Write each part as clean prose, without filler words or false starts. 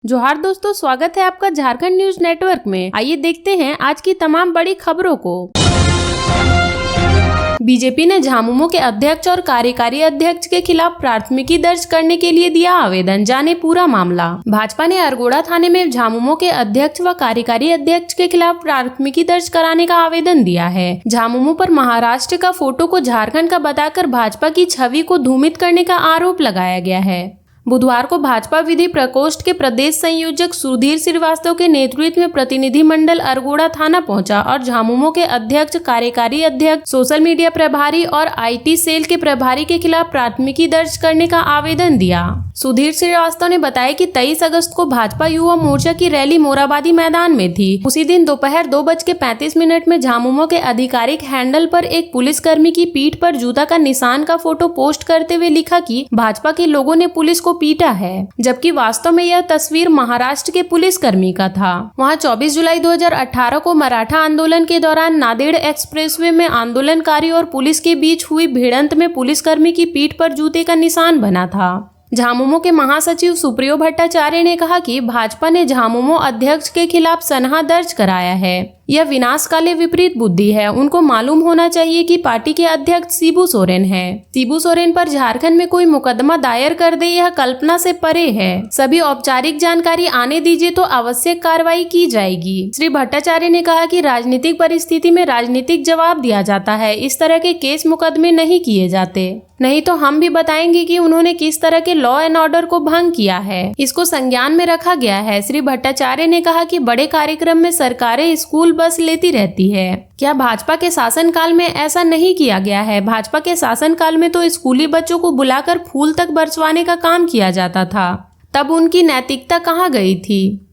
जोहार दोस्तों, स्वागत है आपका झारखंड न्यूज नेटवर्क में। आइए देखते हैं आज की तमाम बड़ी खबरों को। बीजेपी ने झामुमो के अध्यक्ष और कार्यकारी अध्यक्ष के खिलाफ प्राथमिकी दर्ज करने के लिए दिया आवेदन, जाने पूरा मामला। भाजपा ने अरगोड़ा थाने में झामुमो के अध्यक्ष व कार्यकारी अध्यक्ष के खिलाफ प्राथमिकी दर्ज कराने का आवेदन दिया है। झामुमो पर महाराष्ट्र का फोटो को झारखंड का बताकर भाजपा की छवि को धूमित करने का आरोप लगाया गया है। बुधवार को भाजपा विधि प्रकोष्ठ के प्रदेश संयोजक सुधीर श्रीवास्तव के नेतृत्व में प्रतिनिधि मंडल अरगोड़ा थाना पहुंचा और झामुमो के अध्यक्ष, कार्यकारी अध्यक्ष, सोशल मीडिया प्रभारी और आईटी सेल के प्रभारी के खिलाफ प्राथमिकी दर्ज करने का आवेदन दिया। सुधीर श्रीवास्तव ने बताया कि 23 अगस्त को भाजपा युवा मोर्चा की रैली मोराबादी मैदान में थी। उसी दिन दोपहर 2:35 में झामुमो के आधिकारिक हैंडल पर एक पुलिसकर्मी की पीठ पर जूता का निशान का फोटो पोस्ट करते हुए लिखा कि भाजपा के लोगों ने पुलिस को पीटा है, जबकि वास्तव में यह तस्वीर महाराष्ट्र के पुलिसकर्मी का था। वहां 24 जुलाई 2018 को मराठा आंदोलन के दौरान नांदेड़ एक्सप्रेसवे में आंदोलनकारी और पुलिस के बीच हुई भिड़ंत में पुलिसकर्मी की पीठ पर जूते का निशान बना था। झामुमो के महासचिव सुप्रियो भट्टाचार्य ने कहा कि भाजपा ने झामुमो अध्यक्ष के खिलाफ सनहा दर्ज कराया है। यह विनाशकाले विपरीत बुद्धि है। उनको मालूम होना चाहिए कि पार्टी के अध्यक्ष शिबू सोरेन हैं। शिबू सोरेन पर झारखंड में कोई मुकदमा दायर कर दे, यह कल्पना से परे है। सभी औपचारिक जानकारी आने दीजिए तो आवश्यक कार्रवाई की जाएगी। श्री भट्टाचार्य ने कहा कि राजनीतिक परिस्थिति में राजनीतिक जवाब दिया जाता है। इस तरह के केस मुकदमे नहीं किए जाते, नहीं तो हम भी बताएंगे कि उन्होंने किस तरह के लॉ एंड ऑर्डर को भंग किया है। इसको संज्ञान में रखा गया है। श्री भट्टाचार्य ने कहा कि बड़े कार्यक्रम में सरकारें स्कूल बस लेती रहती है। क्या भाजपा के शासनकाल में ऐसा नहीं किया गया है? भाजपा के शासनकाल में तो स्कूली बच्चों को बुलाकर फूल तक बरसवाने का काम किया जाता था। तब उनकी नैतिकता कहाँ गई थी?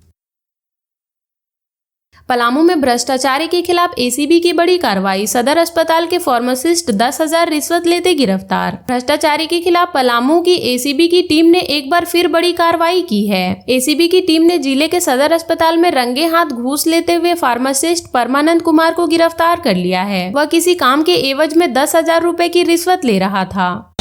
पलामू में भ्रष्टाचारी के खिलाफ एसीबी की बड़ी कार्रवाई। सदर अस्पताल के फार्मासिस्ट 10,000 रिश्वत लेते गिरफ्तार। भ्रष्टाचारी के खिलाफ पलामू की एसीबी की टीम ने एक बार फिर बड़ी कार्रवाई की है। एसीबी की टीम ने जिले के सदर अस्पताल में रंगे हाथ घूस लेते हुए फार्मासिस्ट परमानंद कुमार को गिरफ्तार कर लिया है। वह किसी काम के एवज में 10,000 रुपए की रिश्वत ले रहा था।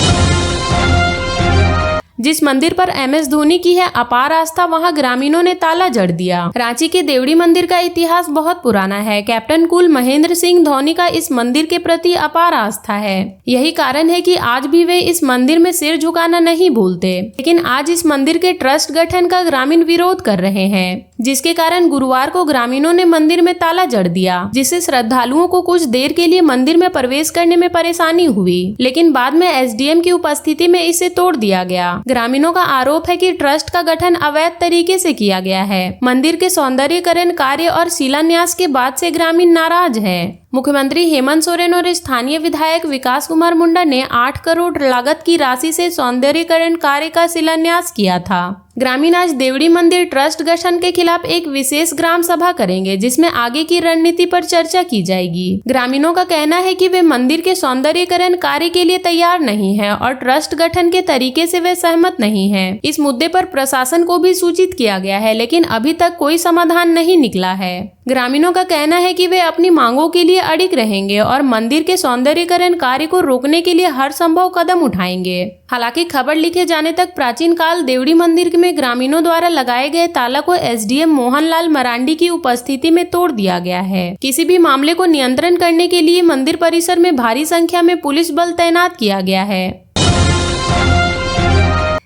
जिस मंदिर पर MS धोनी की है अपार आस्था, वहां ग्रामीणों ने ताला जड़ दिया। रांची के देवड़ी मंदिर का इतिहास बहुत पुराना है। कैप्टन कूल महेंद्र सिंह धोनी का इस मंदिर के प्रति अपार आस्था है। यही कारण है कि आज भी वे इस मंदिर में सिर झुकाना नहीं भूलते। लेकिन आज इस मंदिर के ट्रस्ट गठन का ग्रामीण विरोध कर रहे हैं, जिसके कारण गुरुवार को ग्रामीणों ने मंदिर में ताला जड़ दिया, जिससे श्रद्धालुओं को कुछ देर के लिए मंदिर में प्रवेश करने में परेशानी हुई। लेकिन बाद में SDM की उपस्थिति में इसे तोड़ दिया गया। ग्रामीणों का आरोप है कि ट्रस्ट का गठन अवैध तरीके से किया गया है। मंदिर के सौंदर्यीकरण कार्य और शिलान्यास के बाद से ग्रामीण नाराज हैं। मुख्यमंत्री हेमंत सोरेन और स्थानीय विधायक विकास कुमार मुंडा ने 8 करोड़ लागत की राशि से सौंदर्यीकरण कार्य का शिलान्यास किया था। ग्रामीण आज देवड़ी मंदिर ट्रस्ट गठन के खिलाफ एक विशेष ग्राम सभा करेंगे, जिसमें आगे की रणनीति पर चर्चा की जाएगी। ग्रामीणों का कहना है कि वे मंदिर के सौंदर्यीकरण कार्य के लिए तैयार नहीं है और ट्रस्ट गठन के तरीके से वे सहमत नहीं है। इस मुद्दे पर प्रशासन को भी सूचित किया गया है, लेकिन अभी तक कोई समाधान नहीं निकला है। ग्रामीणों का कहना है कि वे अपनी मांगों के लिए अडिग रहेंगे और मंदिर के सौंदर्यीकरण कार्य को रोकने के लिए हर संभव कदम उठाएंगे। हालांकि खबर लिखे जाने तक प्राचीन काल देवड़ी मंदिर में ग्रामीणों द्वारा लगाए गए ताला को SDM मोहनलाल मरांडी की उपस्थिति में तोड़ दिया गया है। किसी भी मामले को नियंत्रण करने के लिए मंदिर परिसर में भारी संख्या में पुलिस बल तैनात किया गया है।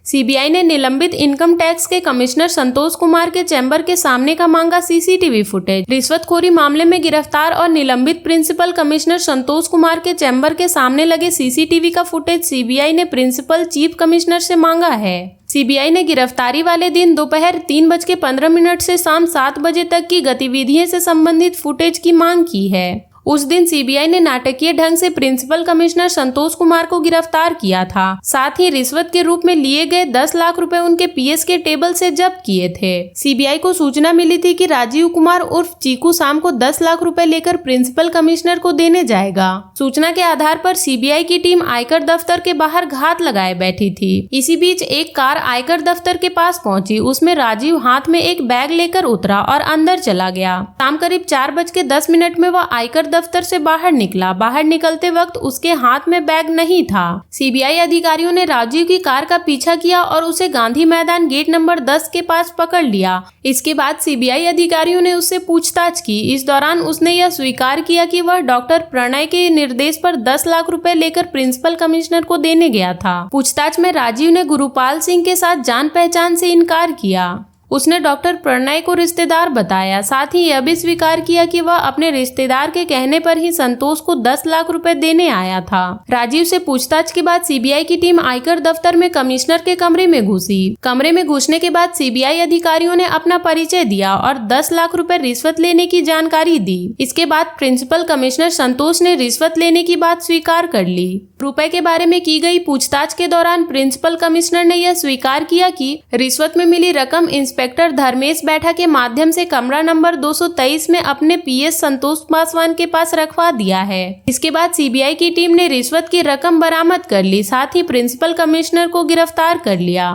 CBI ने निलंबित इनकम टैक्स के कमिश्नर संतोष कुमार के चैम्बर के सामने का मांगा CCTV फुटेज। रिश्वतखोरी मामले में गिरफ्तार और निलंबित प्रिंसिपल कमिश्नर संतोष कुमार के चैम्बर के सामने लगे CCTV का फुटेज CBI ने प्रिंसिपल चीफ कमिश्नर से मांगा है। CBI ने गिरफ्तारी वाले दिन दोपहर 3:15 से शाम 7 बजे तक की गतिविधियों से संबंधित फुटेज की मांग की है। उस दिन CBI ने नाटकीय ढंग से प्रिंसिपल कमिश्नर संतोष कुमार को गिरफ्तार किया था। साथ ही रिश्वत के रूप में लिए गए 10 लाख रुपए उनके PS के टेबल से जब्त किए थे। CBI को सूचना मिली थी कि राजीव कुमार उर्फ चीकू शाम को 10 लाख रुपए लेकर प्रिंसिपल कमिश्नर को देने जाएगा। सूचना के आधार पर CBI की टीम आयकर दफ्तर के बाहर घात लगाए बैठी थी। इसी बीच एक कार आयकर दफ्तर के पास पहुंची। उसमें राजीव हाथ में एक बैग लेकर उतरा और अंदर चला गया। शाम करीब 4:10 में वह आयकर दफ्तर से बाहर निकला। बाहर निकलते वक्त उसके हाथ में बैग नहीं था। सीबीआई अधिकारियों ने राजीव की कार का पीछा किया और उसे गांधी मैदान गेट नंबर 10 के पास पकड़ लिया। इसके बाद सीबीआई अधिकारियों ने उससे पूछताछ की। इस दौरान उसने यह स्वीकार किया कि वह डॉक्टर प्रणय के निर्देश पर 10 लाख रुपए लेकर प्रिंसिपल कमिश्नर को देने गया था। पूछताछ में राजीव ने गुरुपाल सिंह के साथ जान पहचान से इनकार किया। उसने डॉक्टर प्रणय को रिश्तेदार बताया। साथ ही यह भी स्वीकार किया कि वह अपने रिश्तेदार के कहने पर ही संतोष को 10 लाख रुपए देने आया था। राजीव से पूछताछ के बाद सीबीआई की टीम आयकर दफ्तर में कमिश्नर के कमरे में घुसी। कमरे में घुसने के बाद सीबीआई अधिकारियों ने अपना परिचय दिया और 10 लाख रुपए रिश्वत लेने की जानकारी दी। इसके बाद प्रिंसिपल कमिश्नर संतोष ने रिश्वत लेने की बात स्वीकार कर ली। रुपए के बारे में की गई पूछताछ के दौरान प्रिंसिपल कमिश्नर ने यह स्वीकार किया कि रिश्वत में मिली रकम इंस्पेक्टर धर्मेश बैठा के माध्यम से कमरा नंबर 223 में अपने पीएस संतोष पासवान के पास रखवा दिया है। इसके बाद सीबीआई की टीम ने रिश्वत की रकम बरामद कर ली। साथ ही प्रिंसिपल कमिश्नर को गिरफ्तार कर लिया।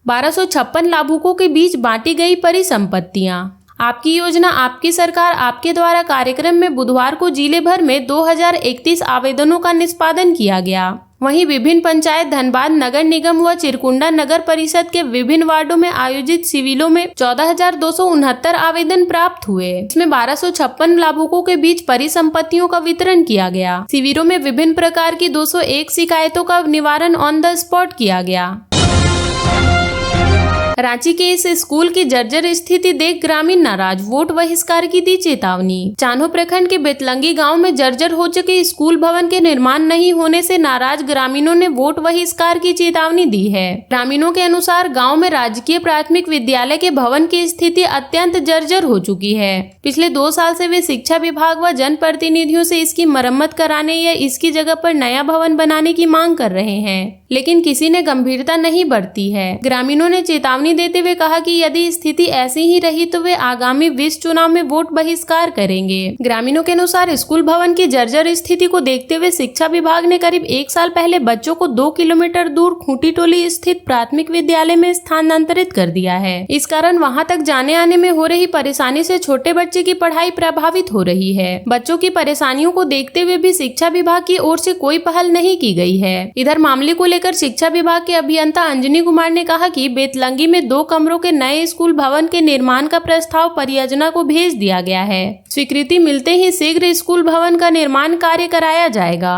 1256 लाभुकों के बीच बांटी गई परिसंपत्तियां। आपकी योजना आपकी सरकार आपके द्वारा कार्यक्रम में बुधवार को जिले भर में 2031 आवेदनों का निष्पादन किया गया। वहीं विभिन्न पंचायत, धनबाद नगर निगम व चिरकुंडा नगर परिषद के विभिन्न वार्डों में आयोजित शिविरों में 14,269 आवेदन प्राप्त हुए। इसमें 1256 लाभुकों के बीच परिसंपत्तियों का वितरण किया गया। शिविरों में विभिन्न प्रकार की 201 शिकायतों का निवारण ऑन द स्पॉट किया गया। रांची के इस स्कूल की जर्जर स्थिति देख ग्रामीण नाराज, वोट बहिष्कार की दी चेतावनी। चान्हो प्रखंड के बेतलंगी गांव में जर्जर हो चुके स्कूल भवन के निर्माण नहीं होने से नाराज ग्रामीणों ने वोट बहिष्कार की चेतावनी दी है। ग्रामीणों के अनुसार गांव में राजकीय प्राथमिक विद्यालय के भवन की स्थिति अत्यंत जर्जर हो चुकी है। पिछले 2 साल से वे शिक्षा विभाग व जनप्रतिनिधियों से इसकी मरम्मत कराने या इसकी जगह पर नया भवन बनाने की मांग कर रहे हैं, लेकिन किसी ने गंभीरता नहीं बरती है। ग्रामीणों ने चेतावनी देते हुए कहा कि यदि स्थिति ऐसी ही रही तो वे आगामी 20 चुनाव में वोट बहिष्कार करेंगे। ग्रामीणों के अनुसार स्कूल भवन की जर्जर स्थिति को देखते हुए शिक्षा विभाग ने करीब 1 साल पहले बच्चों को 2 किलोमीटर दूर खूंटी टोली स्थित प्राथमिक विद्यालय में स्थानांतरित कर दिया है। इस कारण वहां तक जाने आने में हो रही परेशानी से छोटे बच्चे की पढ़ाई प्रभावित हो रही है। बच्चों की परेशानियों को देखते हुए भी शिक्षा विभाग की ओर से कोई पहल नहीं की गई है। इधर मामले को लेकर शिक्षा विभाग के अभियंता अंजनी कुमार ने कहा कि बेतलंगी में 2 कमरों के नए स्कूल भवन के निर्माण का प्रस्ताव परियोजना को भेज दिया गया है। स्वीकृति मिलते ही शीघ्र स्कूल भवन का निर्माण कार्य कराया जाएगा।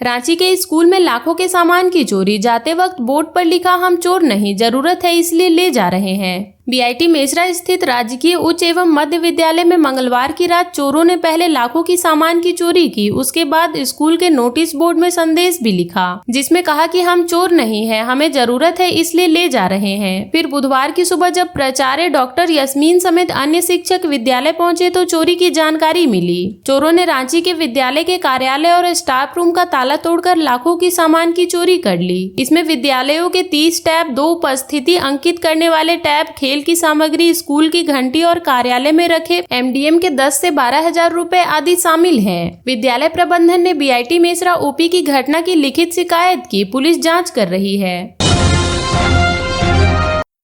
रांची के स्कूल में लाखों के सामान की चोरी। जाते वक्त बोर्ड पर लिखा हम चोर नहीं, जरूरत है इसलिए ले जा रहे हैं। बीआईटी मेसरा स्थित राजकीय उच्च एवं मध्य विद्यालय में मंगलवार की रात चोरों ने पहले लाखों की सामान की चोरी की। उसके बाद स्कूल के नोटिस बोर्ड में संदेश भी लिखा जिसमें कहा कि हम चोर नहीं है, हमें जरूरत है इसलिए ले जा रहे हैं। फिर बुधवार की सुबह जब प्राचार्य डॉक्टर यस्मीन समेत अन्य शिक्षक विद्यालय पहुंचे तो चोरी की जानकारी मिली। चोरों ने रांची के विद्यालय के कार्यालय और स्टाफ रूम का ताला तोड़कर लाखों की सामान की चोरी कर ली। इसमें विद्यालयों के 30 टैब, 2 उपस्थिति अंकित करने वाले टैब, खेल की सामग्री, स्कूल की घंटी और कार्यालय में रखे एमडीएम के 10 से 12 हजार रुपए आदि शामिल हैं। विद्यालय प्रबंधन ने बीआईटी मेसरा ओपी की घटना की लिखित शिकायत की। पुलिस जांच कर रही है।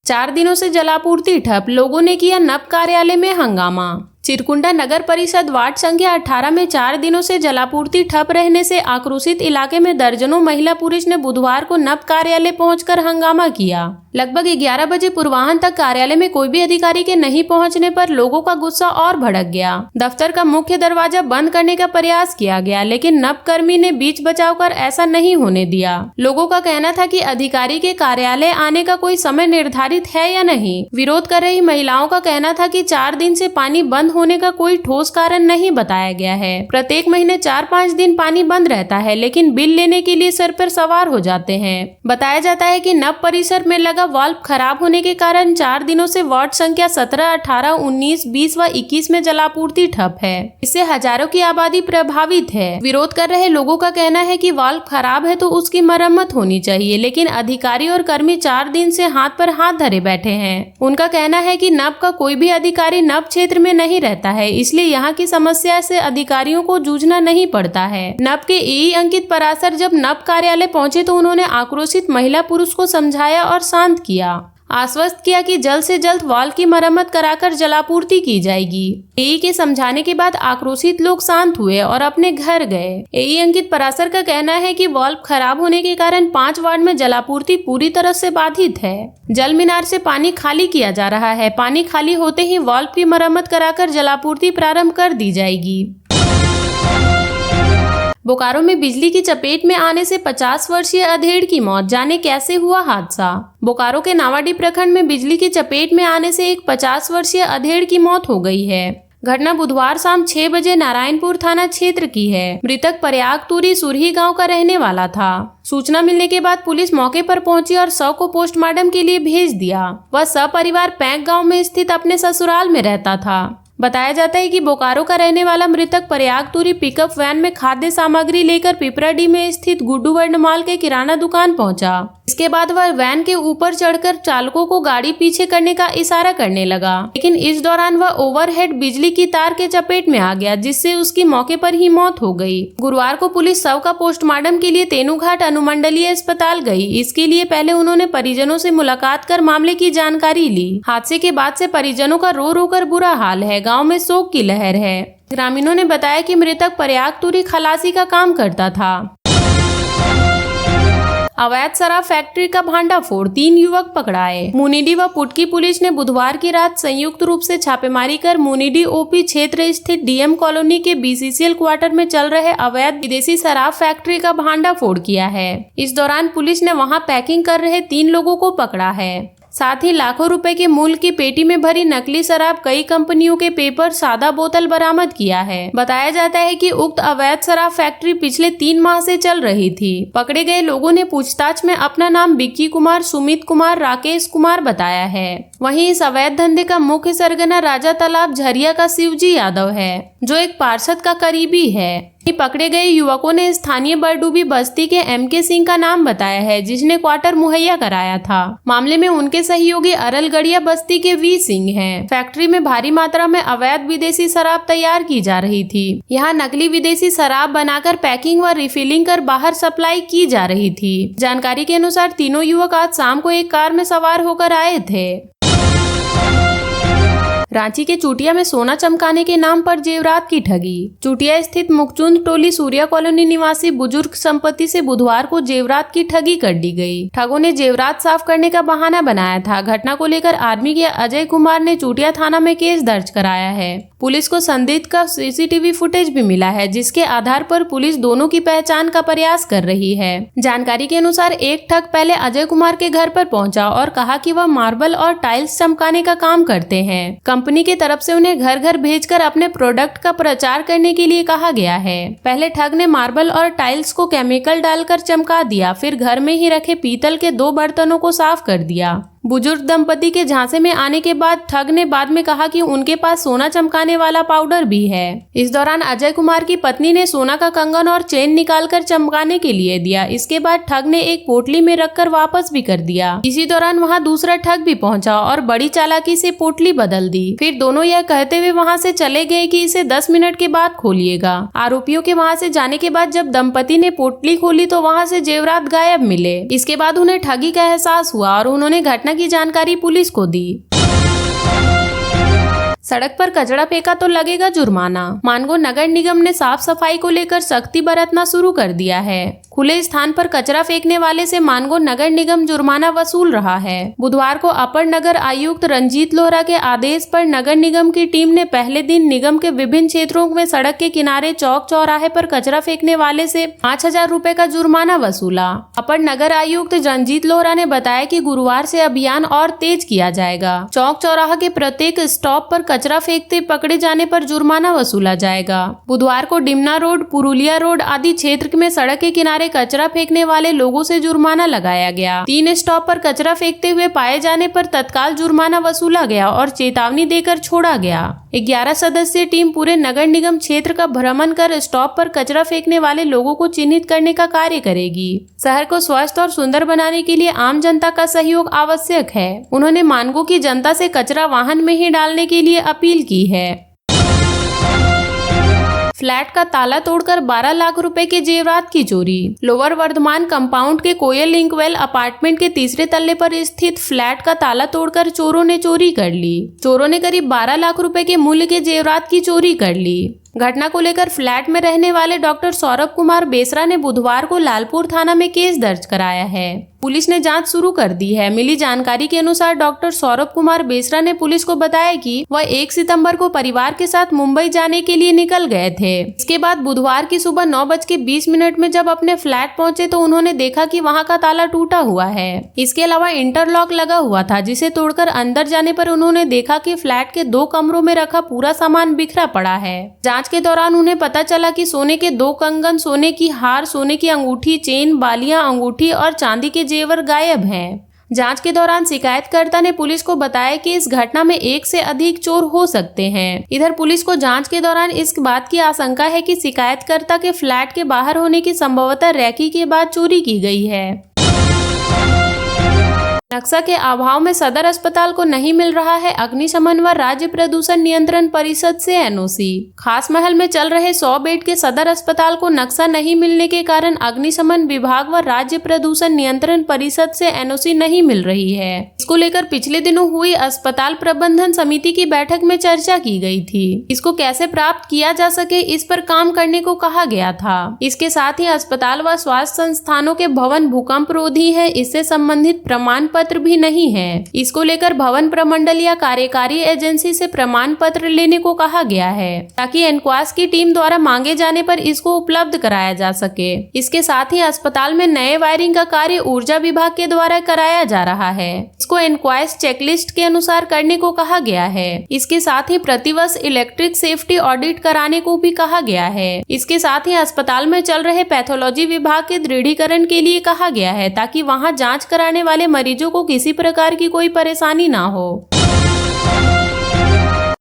4 दिनों से जलापूर्ति ठप, लोगों ने किया नप कार्यालय में हंगामा। चिरकुंडा नगर परिषद वार्ड संख्या 18 में 4 दिनों से जलापूर्ति ठप रहने से आक्रोशित इलाके में दर्जनों महिला पुरुष ने बुधवार को नप कार्यालय पहुंचकर हंगामा किया। लगभग 11 बजे पूर्वाह्न तक कार्यालय में कोई भी अधिकारी के नहीं पहुंचने पर लोगों का गुस्सा और भड़क गया। दफ्तर का मुख्य दरवाजा बंद करने का प्रयास किया गया, लेकिन नप कर्मी ने बीच बचाव कर ऐसा नहीं होने दिया। लोगों का कहना था कि अधिकारी के कार्यालय आने का कोई समय निर्धारित है या नहीं। विरोध कर रही महिलाओं का कहना था कि 4 दिन से पानी बंद होने का कोई ठोस कारण नहीं बताया गया है। प्रत्येक महीने 4-5 दिन पानी बंद रहता है, लेकिन बिल लेने के लिए सर पर सवार हो जाते हैं। बताया जाता है कि नप परिसर में लगा वाल्व खराब होने के कारण 4 दिनों से वार्ड संख्या 17, 18, 19, 20 व 21 में जलापूर्ति ठप है। इससे हजारों की आबादी प्रभावित है। विरोध कर रहे लोगों का कहना है कि वाल्व खराब है तो उसकी मरम्मत होनी चाहिए, लेकिन अधिकारी और कर्मी 4 दिन से हाथ पर हाथ धरे बैठे हैं। उनका कहना है कि नप का कोई भी अधिकारी नप क्षेत्र में नहीं रहता है, इसलिए यहाँ की समस्या से अधिकारियों को जूझना नहीं पड़ता है। नप के ईई अंकित परासर जब नप कार्यालय पहुंचे तो उन्होंने आक्रोशित महिला पुरुष को समझाया और शांत किया। आश्वस्त किया कि जल्द से जल्द वाल्व की मरम्मत कराकर जलापूर्ति की जाएगी। एई के समझाने के बाद आक्रोशित लोग शांत हुए और अपने घर गए। एई अंकित पराशर का कहना है कि वाल्व खराब होने के कारण 5 वार्ड में जलापूर्ति पूरी तरह से बाधित है। जल मीनार से पानी खाली किया जा रहा है। पानी खाली होते ही वाल्व की मरम्मत कराकर जलापूर्ति प्रारंभ कर दी जाएगी। बोकारो में बिजली की चपेट में आने से 50 वर्षीय अधेड़ की मौत, जाने कैसे हुआ हादसा। बोकारो के नावाडीह प्रखंड में बिजली की चपेट में आने से एक 50 वर्षीय अधेड़ की मौत हो गई है। घटना बुधवार शाम 6 बजे नारायणपुर थाना क्षेत्र की है। मृतक प्रयागतुरी सुरही गांव का रहने वाला था। सूचना मिलने के बाद पुलिस मौके पर पहुंची और शव को पोस्टमार्टम के लिए भेज दिया। वह सपरिवार पैंक गांव में स्थित अपने ससुराल में रहता था। बताया जाता है कि बोकारो का रहने वाला मृतक प्रयागतुरी पिकअप वैन में खाद्य सामग्री लेकर पिपराडीह में स्थित गुड्डू वर्णमाल के किराना दुकान पहुंचा। इसके बाद वह वैन के ऊपर चढ़कर चालकों को गाड़ी पीछे करने का इशारा करने लगा, लेकिन इस दौरान वह ओवरहेड बिजली की तार के चपेट में आ गया, जिससे उसकी मौके पर ही मौत हो गई। गुरुवार को पुलिस शव का पोस्टमार्टम के लिए तेनूघाट अनुमंडलीय अस्पताल गई। इसके लिए पहले उन्होंने परिजनों से मुलाकात कर मामले की जानकारी ली। हादसे के बाद से परिजनों का रो रो कर बुरा हाल है। गांव में शोक की लहर है। ग्रामीणों ने बताया कि मृतक प्रयागतुरी खलासी का काम करता था। अवैध शराब फैक्ट्री का भांडाफोड़, 3 युवक पकड़ाए। मुनिडीह व पुटकी पुलिस ने बुधवार की रात संयुक्त रूप से छापेमारी कर मुनिडीह ओपी क्षेत्र स्थित डीएम कॉलोनी के बीसीसीएल क्वार्टर में चल रहे अवैध विदेशी शराब फैक्ट्री का भांडाफोड़ किया है। इस दौरान पुलिस ने वहां पैकिंग कर रहे 3 लोगों को पकड़ा है। साथ ही लाखों रुपए के मूल्य की पेटी में भरी नकली शराब, कई कंपनियों के पेपर, सादा बोतल बरामद किया है। बताया जाता है कि उक्त अवैध शराब फैक्ट्री पिछले 3 माह से चल रही थी। पकड़े गए लोगों ने पूछताछ में अपना नाम विक्की कुमार, सुमित कुमार, राकेश कुमार बताया है। वहीं इस अवैध धंधे का मुख्य सरगना राजा तालाब झरिया का शिवजी यादव है, जो एक पार्षद का करीबी है। पकड़े गए युवकों ने स्थानीय बरडूबी बस्ती के एमके सिंह का नाम बताया है, जिसने क्वार्टर मुहैया कराया था। मामले में उनके सहयोगी अरलगढ़िया बस्ती के वी सिंह हैं। फैक्ट्री में भारी मात्रा में अवैध विदेशी शराब तैयार की जा रही थी। यहाँ नकली विदेशी शराब बनाकर पैकिंग व रिफिलिंग कर बाहर सप्लाई की जा रही थी। जानकारी के अनुसार तीनों युवक आज शाम को एक कार में सवार होकर आए थे। रांची के चूटिया में सोना चमकाने के नाम पर जेवरात की ठगी। चूटिया स्थित मुकचुंद टोली सूर्या कॉलोनी निवासी बुजुर्ग संपत्ति से बुधवार को जेवरात की ठगी कर दी गई। ठगों ने जेवरात साफ करने का बहाना बनाया था। घटना को लेकर आर्मी के अजय कुमार ने चूटिया थाना में केस दर्ज कराया है। पुलिस को संदिग्ध का सीसीटीवी फुटेज भी मिला है, जिसके आधार पर पुलिस दोनों की पहचान का प्रयास कर रही है। जानकारी के अनुसार एक ठग पहले अजय कुमार के घर पर पहुंचा और कहा कि वह मार्बल और टाइल्स चमकाने का काम करते हैं। कंपनी की तरफ से उन्हें घर घर भेजकर अपने प्रोडक्ट का प्रचार करने के लिए कहा गया है। पहले ठग ने मार्बल और टाइल्स को केमिकल डालकर चमका दिया, फिर घर में ही रखे पीतल के 2 बर्तनों को साफ कर दिया। बुजुर्ग दंपति के झांसे में आने के बाद ठग ने बाद में कहा कि उनके पास सोना चमकाने वाला पाउडर भी है। इस दौरान अजय कुमार की पत्नी ने सोना का कंगन और चेन निकालकर चमकाने के लिए दिया। इसके बाद ठग ने एक पोटली में रखकर वापस भी कर दिया। इसी दौरान वहां दूसरा ठग भी पहुंचा और बड़ी चालाकी से पोटली बदल दी। फिर दोनों यह कहते हुए वहां से चले गए कि इसे 10 मिनट के बाद खोलिएगा। आरोपियों के वहां से जाने के बाद जब दंपति ने पोटली खोली तो वहां से जेवरात गायब मिले। इसके बाद उन्हें ठगी का एहसास हुआ और उन्होंने घटना की जानकारी पुलिस को दी। सड़क पर कचरा फेंका तो लगेगा जुर्माना। मानगो नगर निगम ने साफ सफाई को लेकर सख्ती बरतना शुरू कर दिया है। खुले स्थान पर कचरा फेंकने वाले से मानगो नगर निगम जुर्माना वसूल रहा है। बुधवार को अपर नगर आयुक्त रंजीत लोहरा के आदेश पर नगर निगम की टीम ने पहले दिन निगम के विभिन्न क्षेत्रों में सड़क के किनारे, चौक चौराहे पर कचरा फेंकने वाले से 5,000 रुपए का जुर्माना वसूला। अपर नगर आयुक्त रंजीत लोहरा ने बताया कि गुरुवार से अभियान और तेज किया जाएगा। चौक चौराहा के प्रत्येक स्टॉप पर कचरा फेंकते पकड़े जाने पर जुर्माना वसूला जाएगा। बुधवार को डिमना रोड, पुरुलिया रोड आदि क्षेत्र में सड़क के किनारे कचरा फेंकने वाले लोगों से जुर्माना लगाया गया। 3 स्टॉप पर कचरा फेंकते हुए पाए जाने पर तत्काल जुर्माना वसूला गया और चेतावनी देकर छोड़ा गया। 11 सदस्यीय टीम पूरे नगर निगम क्षेत्र का भ्रमण कर स्टॉप पर कचरा फेंकने वाले लोगों को चिन्हित करने का कार्य करेगी। शहर को स्वस्थ और सुंदर बनाने के लिए आम जनता का सहयोग आवश्यक है। उन्होंने मानगो की जनता से कचरा वाहन में ही डालने के लिए अपील की है। फ्लैट का ताला तोड़कर 12 लाख रुपए के जेवरात की चोरी। लोअर वर्धमान कंपाउंड के कोयल लिंकवेल अपार्टमेंट के तीसरे तल्ले पर स्थित फ्लैट का ताला तोड़कर चोरों ने चोरी कर ली। चोरों ने करीब 12 लाख रुपए के मूल्य के जेवरात की चोरी कर ली। घटना को लेकर फ्लैट में रहने वाले डॉक्टर सौरभ कुमार बेसरा ने बुधवार को लालपुर थाना में केस दर्ज कराया है। पुलिस ने जांच शुरू कर दी है। मिली जानकारी के अनुसार डॉक्टर सौरभ कुमार बेसरा ने पुलिस को बताया कि वह 1 सितंबर को परिवार के साथ मुंबई जाने के लिए निकल गए थे। इसके बाद बुधवार की सुबह 9:20 में जब अपने फ्लैट पहुंचे तो उन्होंने देखा कि वहां का ताला टूटा हुआ है। इसके अलावा इंटरलॉक लगा हुआ था, जिसे तोड़कर अंदर जाने पर उन्होंने देखा कि फ्लैट के 2 कमरों में रखा पूरा सामान बिखरा पड़ा है। जांच के दौरान उन्हें पता चला कि सोने के 2 कंगन, सोने की हार, सोने की अंगूठी, चेन, बालियां, अंगूठी और चांदी के जेवर गायब हैं। जांच के दौरान शिकायतकर्ता ने पुलिस को बताया कि इस घटना में 1 से अधिक चोर हो सकते हैं। इधर पुलिस को जांच के दौरान इस बात की आशंका है कि शिकायतकर्ता के फ्लैट के बाहर होने की संभवतः रैकी के बाद चोरी की गई है। नक्शा के अभाव में सदर अस्पताल को नहीं मिल रहा है अग्निशमन व राज्य प्रदूषण नियंत्रण परिषद से एनओसी। खास महल में चल रहे 100 बेड के सदर अस्पताल को नक्शा नहीं मिलने के कारण अग्निशमन विभाग व राज्य प्रदूषण नियंत्रण परिषद से एनओसी नहीं मिल रही है। इसको लेकर पिछले दिनों हुई अस्पताल प्रबंधन समिति की बैठक में चर्चा की गई थी। इसको कैसे प्राप्त किया जा सके, इस पर काम करने को कहा गया था। इसके साथ ही अस्पताल व स्वास्थ्य संस्थानों के भवन भूकंप रोधी है, इससे संबंधित प्रमाण पत्र भी नहीं है। इसको लेकर भवन प्रमंडल या कार्यकारी एजेंसी से प्रमाण पत्र लेने को कहा गया है, ताकि एनक्वास की टीम द्वारा मांगे जाने पर इसको उपलब्ध कराया जा सके। इसके साथ ही अस्पताल में नए वायरिंग का कार्य ऊर्जा विभाग के द्वारा कराया जा रहा है। इसको एनक्वाइस चेकलिस्ट के अनुसार करने को कहा गया है। इसके साथ ही प्रतिवर्ष इलेक्ट्रिक सेफ्टी ऑडिट कराने को भी कहा गया है। इसके साथ ही अस्पताल में चल रहे पैथोलॉजी विभाग के दृढ़ीकरण के लिए कहा गया है, ताकि वहां जांच कराने वाले मरीजों को किसी प्रकार की कोई परेशानी ना हो।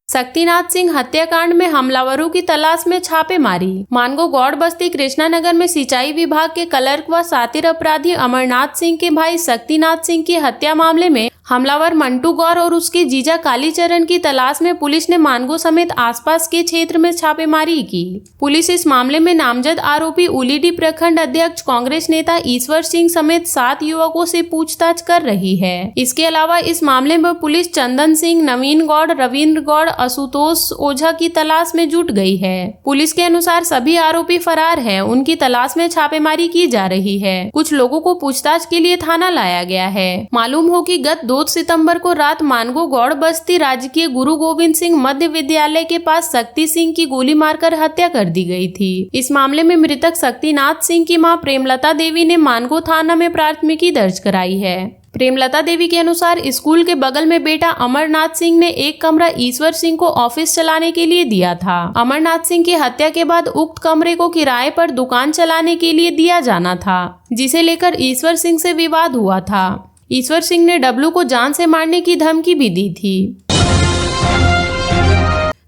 शक्तिनाथ सिंह हत्याकांड में हमलावरों की तलाश में छापेमारी। मानगो गौड़ बस्ती कृष्णानगर में सिंचाई विभाग के क्लर्क व शातिर अपराधी अमरनाथ सिंह के भाई शक्तिनाथ सिंह की हत्या मामले में हमलावर मंटू गौर और उसके जीजा कालीचरण की तलाश में पुलिस ने मानगो समेत आसपास के क्षेत्र में छापेमारी की। पुलिस इस मामले में नामजद आरोपी उलीडी प्रखंड अध्यक्ष कांग्रेस नेता ईश्वर सिंह समेत 7 युवकों से पूछताछ कर रही है। इसके अलावा इस मामले में पुलिस चंदन सिंह, नवीन गौड़, रविंद्र गौड़, आशुतोष ओझा की तलाश में जुट गई है। पुलिस के अनुसार सभी आरोपी फरार हैं, उनकी तलाश में छापेमारी की जा रही है। कुछ लोगों को पूछताछ के लिए थाना लाया गया है। मालूम हो कि गत 2 सितंबर को रात मानगो गौड़ बस्ती राजकीय गुरु गोविंद सिंह मध्य विद्यालय के पास शक्ति सिंह की गोली मारकर हत्या कर दी गई थी। इस मामले में मृतक शक्तिनाथ सिंह की मां प्रेमलता देवी ने मानगो थाना में प्राथमिकी दर्ज कराई है। प्रेमलता देवी के अनुसार स्कूल के बगल में बेटा अमरनाथ सिंह ने एक कमरा ईश्वर सिंह को ऑफिस चलाने के लिए दिया था। अमरनाथ सिंह की हत्या के बाद उक्त कमरे को किराए पर दुकान चलाने के लिए दिया जाना था, जिसे लेकर ईश्वर सिंह से विवाद हुआ था। ईश्वर सिंह ने डब्लू को जान से मारने की धमकी भी दी थी।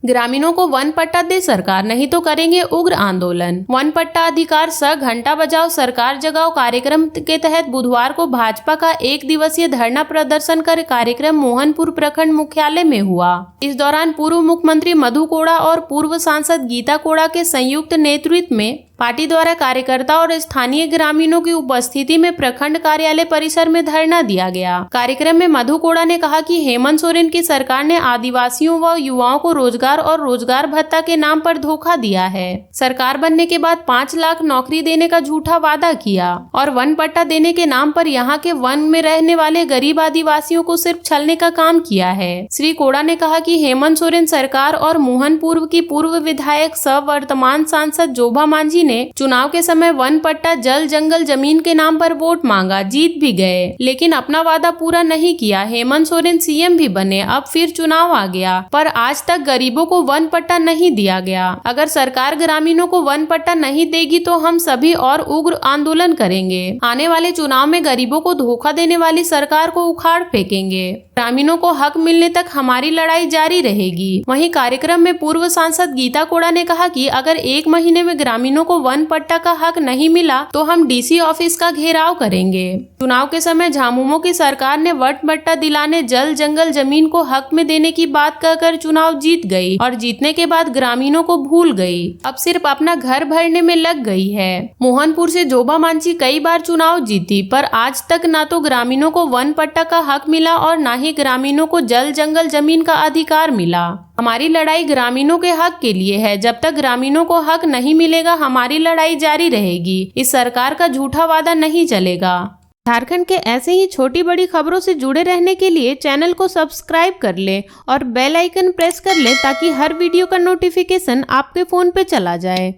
ग्रामीणों को वन पट्टा दे सरकार, नहीं तो करेंगे उग्र आंदोलन। वन पट्टा अधिकार सह घंटा बजाओ सरकार जगाओ कार्यक्रम के तहत बुधवार को भाजपा का 1 दिवसीय धरना प्रदर्शन कर कार्यक्रम मोहनपुर प्रखंड मुख्यालय में हुआ। इस दौरान पूर्व मुख्यमंत्री मधु कोड़ा और पूर्व सांसद गीता कोड़ा के संयुक्त नेतृत्व में पार्टी द्वारा कार्यकर्ता और स्थानीय ग्रामीणों की उपस्थिति में प्रखंड कार्यालय परिसर में धरना दिया गया। कार्यक्रम में मधु कोड़ा ने कहा कि हेमंत सोरेन की सरकार ने आदिवासियों व युवाओं को रोजगार और रोजगार भत्ता के नाम पर धोखा दिया है। सरकार बनने के बाद 5 लाख नौकरी देने का झूठा वादा किया और वन पट्टा देने के नाम पर यहाँ के वन में रहने वाले गरीब आदिवासियों को सिर्फ छलने का काम किया है। श्री कोड़ा ने कहा कि हेमंत सोरेन सरकार और मोहनपुर की पूर्व विधायक सह वर्तमान सांसद जोभा मांझी ने चुनाव के समय वन पट्टा जल जंगल जमीन के नाम पर वोट मांगा, जीत भी गए, लेकिन अपना वादा पूरा नहीं किया। हेमंत सोरेन सीएम भी बने, अब फिर चुनाव आ गया, पर आज तक गरीबों को वन पट्टा नहीं दिया गया। अगर सरकार ग्रामीणों को वन पट्टा नहीं देगी तो हम सभी और उग्र आंदोलन करेंगे। आने वाले चुनाव में गरीबों को धोखा देने वाली सरकार को उखाड़ फेंकेंगे। ग्रामीणों को हक मिलने तक हमारी लड़ाई जारी रहेगी। वहीं कार्यक्रम में पूर्व सांसद गीता कोड़ा ने कहा कि अगर 1 महीने में ग्रामीणों को को वन पट्टा का हक नहीं मिला तो हम डीसी ऑफिस का घेराव करेंगे। चुनाव के समय झामुमो की सरकार ने वन पट्टा दिलाने जल जंगल जमीन को हक में देने की बात कहकर चुनाव जीत गई और जीतने के बाद ग्रामीणों को भूल गई। अब सिर्फ अपना घर भरने में लग गई है। मोहनपुर से जोबा मांझी कई बार चुनाव जीती पर आज तक ना तो ग्रामीणों को वन पट्टा का हक मिला और ना ही ग्रामीणों को जल जंगल जमीन का अधिकार मिला। हमारी लड़ाई ग्रामीणों के हक के लिए है। जब तक ग्रामीणों को हक नहीं मिलेगा हमारी लड़ाई जारी रहेगी। इस सरकार का झूठा वादा नहीं चलेगा। झारखंड के ऐसे ही छोटी बड़ी खबरों से जुड़े रहने के लिए चैनल को सब्सक्राइब कर लें और बेल आइकन प्रेस कर लें ताकि हर वीडियो का नोटिफिकेशन आपके फोन पे चला जाए।